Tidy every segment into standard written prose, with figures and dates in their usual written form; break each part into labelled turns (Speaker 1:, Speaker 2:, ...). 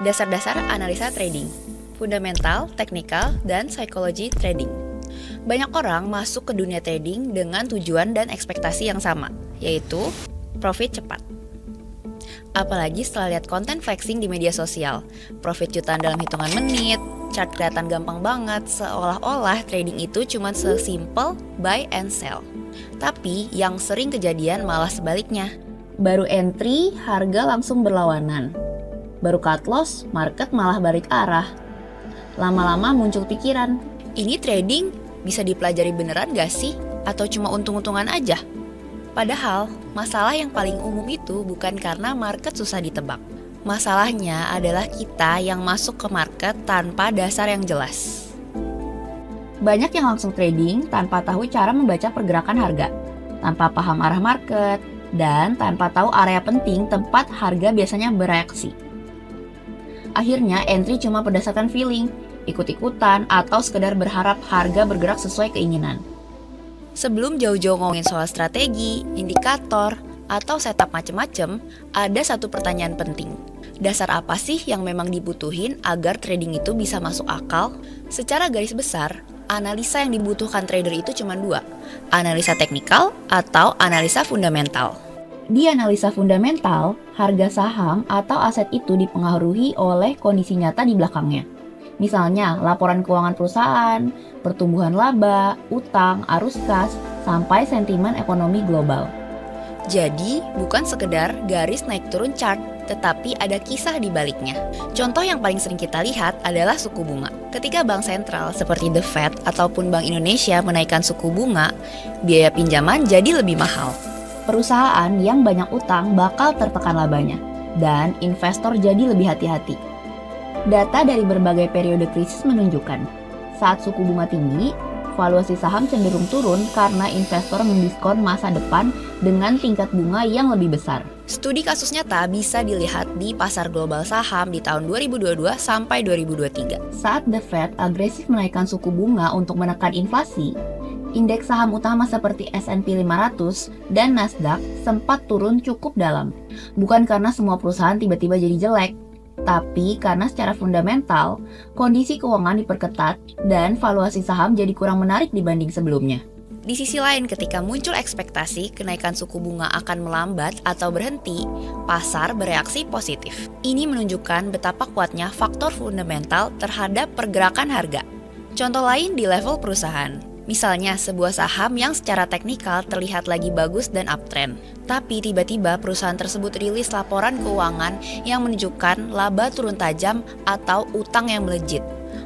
Speaker 1: Dasar-dasar analisa trading, fundamental, teknikal, dan psikologi trading. Banyak orang masuk ke dunia trading dengan tujuan dan ekspektasi yang sama, yaitu profit cepat. Apalagi setelah lihat konten flexing di media sosial, profit jutaan dalam hitungan menit, chart kelihatan gampang banget, seolah-olah trading itu cuma sesimpel buy and sell. Tapi yang sering kejadian malah sebaliknya. Baru entry, harga langsung berlawanan. Baru cut loss, market malah balik arah. Lama-lama muncul pikiran, ini trading bisa dipelajari beneran gak sih? Atau cuma untung-untungan aja? Padahal, masalah yang paling umum itu bukan karena market susah ditebak. Masalahnya adalah kita yang masuk ke market tanpa dasar yang jelas. Banyak yang langsung trading tanpa tahu cara membaca pergerakan harga, tanpa paham arah market, dan tanpa tahu area penting tempat harga biasanya bereaksi. Akhirnya entry cuma berdasarkan feeling, ikut-ikutan, atau sekedar berharap harga bergerak sesuai keinginan. Sebelum jauh-jauh ngomongin soal strategi, indikator, atau setup macem-macem, ada satu pertanyaan penting. Dasar apa sih yang memang dibutuhin agar trading itu bisa masuk akal? Secara garis besar, analisa yang dibutuhkan trader itu cuma dua, analisa teknikal atau analisa fundamental. Di analisa fundamental, harga saham atau aset itu dipengaruhi oleh kondisi nyata di belakangnya. Misalnya, laporan keuangan perusahaan, pertumbuhan laba, utang, arus kas, sampai sentimen ekonomi global. Jadi, bukan sekedar garis naik turun chart, tetapi ada kisah di baliknya. Contoh yang paling sering kita lihat adalah suku bunga. Ketika bank sentral seperti The Fed ataupun Bank Indonesia menaikkan suku bunga, biaya pinjaman jadi lebih mahal. Perusahaan yang banyak utang bakal tertekan labanya, dan investor jadi lebih hati-hati. Data dari berbagai periode krisis menunjukkan, saat suku bunga tinggi, valuasi saham cenderung turun karena investor mendiskon masa depan dengan tingkat bunga yang lebih besar. Studi kasus nyata bisa dilihat di pasar global saham di tahun 2022 sampai 2023. Saat The Fed agresif menaikkan suku bunga untuk menekan inflasi, indeks saham utama seperti S&P 500 dan Nasdaq sempat turun cukup dalam. Bukan karena semua perusahaan tiba-tiba jadi jelek, tapi karena secara fundamental, kondisi keuangan diperketat dan valuasi saham jadi kurang menarik dibanding sebelumnya. Di sisi lain, ketika muncul ekspektasi kenaikan suku bunga akan melambat atau berhenti, pasar bereaksi positif. Ini menunjukkan betapa kuatnya faktor fundamental terhadap pergerakan harga. Contoh lain di level perusahaan. Misalnya sebuah saham yang secara teknikal terlihat lagi bagus dan uptrend, tapi tiba-tiba perusahaan tersebut rilis laporan keuangan yang menunjukkan laba turun tajam atau utang yang melejit.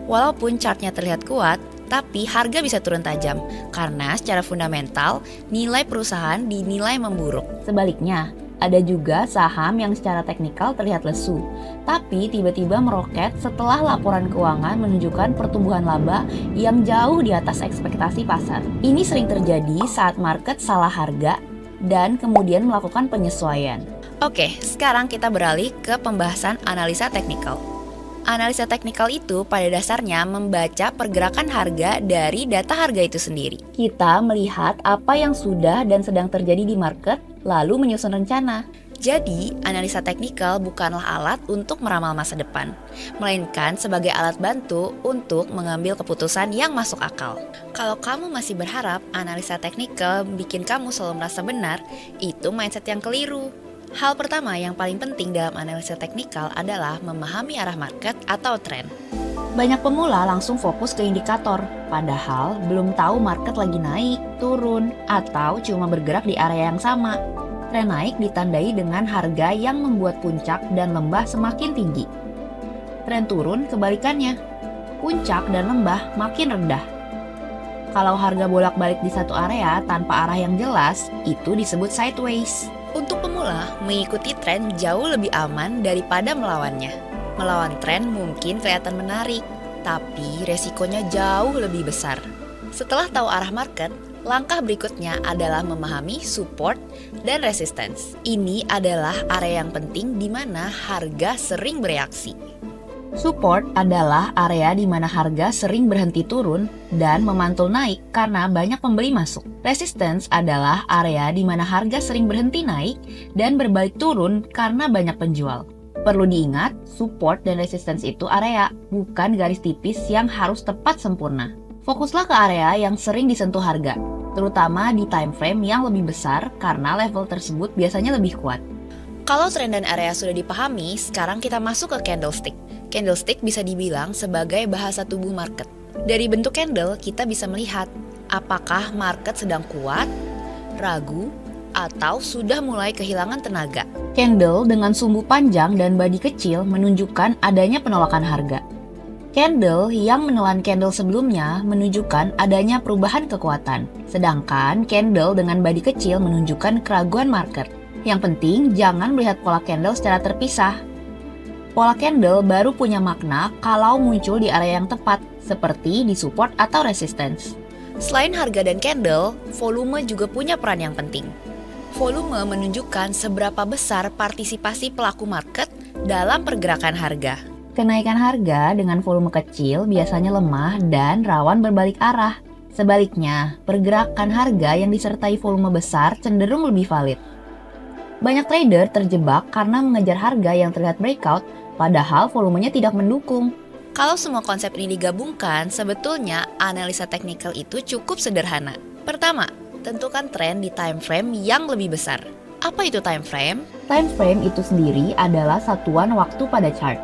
Speaker 1: Walaupun chartnya terlihat kuat, tapi harga bisa turun tajam karena secara fundamental nilai perusahaan dinilai memburuk. Sebaliknya, ada juga saham yang secara teknikal terlihat lesu, tapi tiba-tiba meroket setelah laporan keuangan menunjukkan pertumbuhan laba yang jauh di atas ekspektasi pasar. Ini sering terjadi saat market salah harga dan kemudian melakukan penyesuaian. Oke, sekarang kita beralih ke pembahasan analisa teknikal. Analisa teknikal itu pada dasarnya membaca pergerakan harga dari data harga itu sendiri. Kita melihat apa yang sudah dan sedang terjadi di market, lalu menyusun rencana. Jadi, analisa teknikal bukanlah alat untuk meramal masa depan, melainkan sebagai alat bantu untuk mengambil keputusan yang masuk akal. Kalau kamu masih berharap analisa teknikal bikin kamu selalu merasa benar, itu mindset yang keliru. Hal pertama yang paling penting dalam analisa teknikal adalah memahami arah market atau tren. Banyak pemula langsung fokus ke indikator, padahal belum tahu market lagi naik, turun, atau cuma bergerak di area yang sama. Tren naik ditandai dengan harga yang membuat puncak dan lembah semakin tinggi. Tren turun kebalikannya, puncak dan lembah makin rendah. Kalau harga bolak-balik di satu area tanpa arah yang jelas, itu disebut sideways. Untuk pemula, mengikuti tren jauh lebih aman daripada melawannya. Melawan tren mungkin kelihatan menarik, tapi resikonya jauh lebih besar. Setelah tahu arah market, langkah berikutnya adalah memahami support dan resistance. Ini adalah area yang penting di mana harga sering bereaksi. Support adalah area di mana harga sering berhenti turun dan memantul naik karena banyak pembeli masuk. Resistance adalah area di mana harga sering berhenti naik dan berbalik turun karena banyak penjual. Perlu diingat, support dan resistance itu area, bukan garis tipis yang harus tepat sempurna. Fokuslah ke area yang sering disentuh harga, terutama di time frame yang lebih besar karena level tersebut biasanya lebih kuat. Kalau tren dan area sudah dipahami, sekarang kita masuk ke candlestick. Candlestick bisa dibilang sebagai bahasa tubuh market. Dari bentuk candle, kita bisa melihat apakah market sedang kuat, ragu, atau sudah mulai kehilangan tenaga. Candle dengan sumbu panjang dan bodi kecil menunjukkan adanya penolakan harga. Candle yang menelan candle sebelumnya menunjukkan adanya perubahan kekuatan, sedangkan candle dengan bodi kecil menunjukkan keraguan market. Yang penting, jangan melihat pola candle secara terpisah. Pola candle baru punya makna kalau muncul di area yang tepat, seperti di support atau resistance. Selain harga dan candle, volume juga punya peran yang penting. Volume menunjukkan seberapa besar partisipasi pelaku market dalam pergerakan harga. Kenaikan harga dengan volume kecil biasanya lemah dan rawan berbalik arah. Sebaliknya, pergerakan harga yang disertai volume besar cenderung lebih valid. Banyak trader terjebak karena mengejar harga yang terlihat breakout, padahal volumenya tidak mendukung. Kalau semua konsep ini digabungkan, sebetulnya analisa teknikal itu cukup sederhana. Pertama, tentukan tren di time frame yang lebih besar. Apa itu time frame? Time frame itu sendiri adalah satuan waktu pada chart.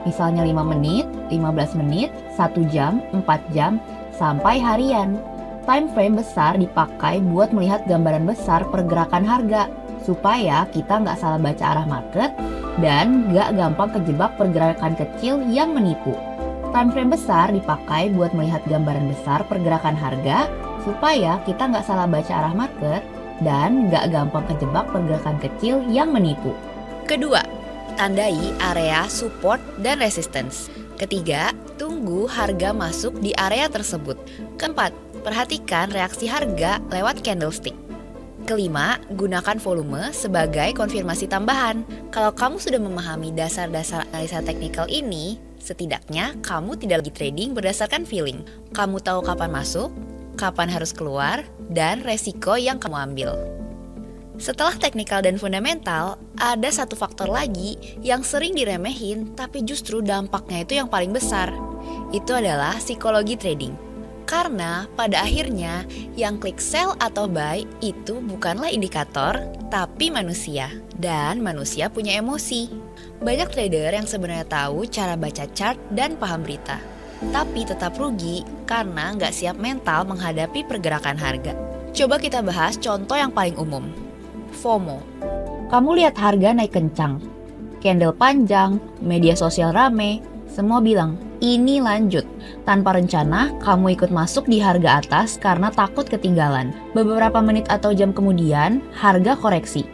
Speaker 1: Misalnya 5 menit, 15 menit, 1 jam, 4 jam, sampai harian. Time frame besar dipakai buat melihat gambaran besar pergerakan harga, supaya kita nggak salah baca arah market dan nggak gampang kejebak pergerakan kecil yang menipu. Time frame besar dipakai buat melihat gambaran besar pergerakan harga supaya kita nggak salah baca arah market dan nggak gampang kejebak pergerakan kecil yang menipu. Kedua, tandai area support dan resistance. Ketiga, tunggu harga masuk di area tersebut. Keempat, perhatikan reaksi harga lewat candlestick. Kelima, gunakan volume sebagai konfirmasi tambahan. Kalau kamu sudah memahami dasar-dasar analisa teknikal ini, setidaknya kamu tidak lagi trading berdasarkan feeling. Kamu tahu kapan masuk, kapan harus keluar, dan resiko yang kamu ambil. Setelah teknikal dan fundamental, ada satu faktor lagi yang sering diremehin, tapi justru dampaknya itu yang paling besar. Itu adalah psikologi trading. Karena pada akhirnya yang klik sell atau buy itu bukanlah indikator, tapi manusia. Dan manusia punya emosi. Banyak trader yang sebenarnya tahu cara baca chart dan paham berita, tapi tetap rugi karena nggak siap mental menghadapi pergerakan harga. Coba kita bahas contoh yang paling umum. FOMO. Kamu lihat harga naik kencang, candle panjang, media sosial rame, semua bilang, ini lanjut. Tanpa rencana, kamu ikut masuk di harga atas karena takut ketinggalan. Beberapa menit atau jam kemudian, harga koreksi.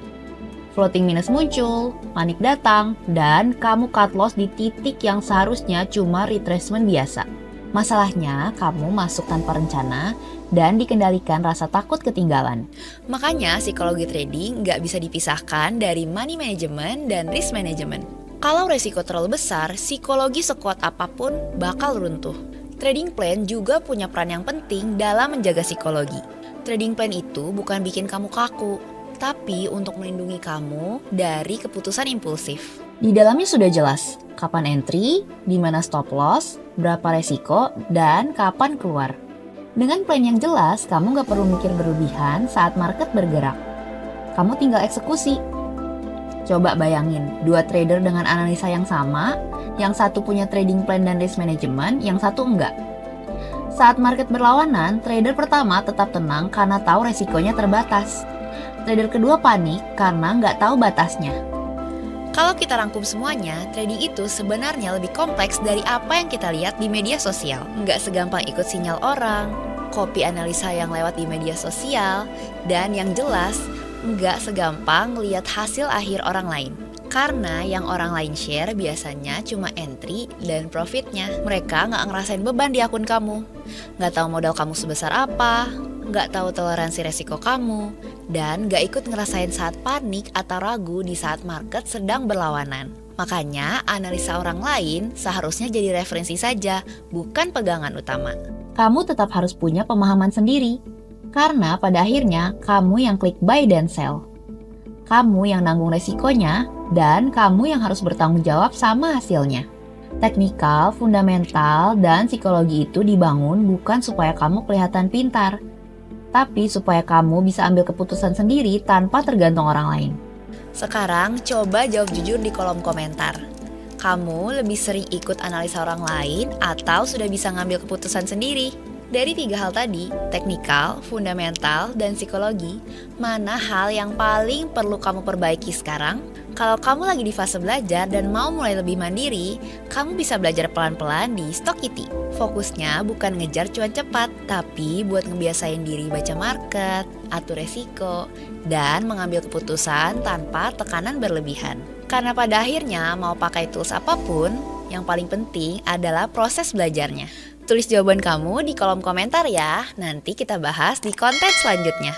Speaker 1: Floating minus muncul, panik datang, dan kamu cut loss di titik yang seharusnya cuma retracement biasa. Masalahnya, kamu masuk tanpa rencana dan dikendalikan rasa takut ketinggalan. Makanya, psikologi trading nggak bisa dipisahkan dari money management dan risk management. Kalau resiko terlalu besar, psikologi sekuat apapun bakal runtuh. Trading plan juga punya peran yang penting dalam menjaga psikologi. Trading plan itu bukan bikin kamu kaku, tapi untuk melindungi kamu dari keputusan impulsif. Di dalamnya sudah jelas, kapan entry, di mana stop loss, berapa resiko, dan kapan keluar. Dengan plan yang jelas, kamu nggak perlu mikir berlebihan saat market bergerak. Kamu tinggal eksekusi. Coba bayangin, dua trader dengan analisa yang sama, yang satu punya trading plan dan risk management, yang satu enggak. Saat market berlawanan, trader pertama tetap tenang karena tahu resikonya terbatas. Trader kedua panik karena nggak tahu batasnya. Kalau kita rangkum semuanya, trading itu sebenarnya lebih kompleks dari apa yang kita lihat di media sosial. Nggak segampang ikut sinyal orang, copy analisa yang lewat di media sosial, dan yang jelas, nggak segampang lihat hasil akhir orang lain. Karena yang orang lain share biasanya cuma entry dan profitnya. Mereka nggak ngerasain beban di akun kamu. Nggak tahu modal kamu sebesar apa, nggak tahu toleransi resiko kamu, dan nggak ikut ngerasain saat panik atau ragu di saat market sedang berlawanan. Makanya analisa orang lain seharusnya jadi referensi saja, bukan pegangan utama. Kamu tetap harus punya pemahaman sendiri. Karena pada akhirnya kamu yang klik buy dan sell. Kamu yang nanggung resikonya, dan kamu yang harus bertanggung jawab sama hasilnya. Teknikal, fundamental, dan psikologi itu dibangun bukan supaya kamu kelihatan pintar, tapi supaya kamu bisa ambil keputusan sendiri tanpa tergantung orang lain. Sekarang coba jawab jujur di kolom komentar. Kamu lebih sering ikut analisa orang lain atau sudah bisa ngambil keputusan sendiri? Dari 3 hal tadi, teknikal, fundamental, dan psikologi, mana hal yang paling perlu kamu perbaiki sekarang? Kalau kamu lagi di fase belajar dan mau mulai lebih mandiri, kamu bisa belajar pelan-pelan di Stockity. Fokusnya bukan ngejar cuan cepat, tapi buat ngebiasain diri baca market, atur resiko, dan mengambil keputusan tanpa tekanan berlebihan. Karena pada akhirnya mau pakai tools apapun, yang paling penting adalah proses belajarnya. Tulis jawaban kamu di kolom komentar ya, nanti kita bahas di konten selanjutnya.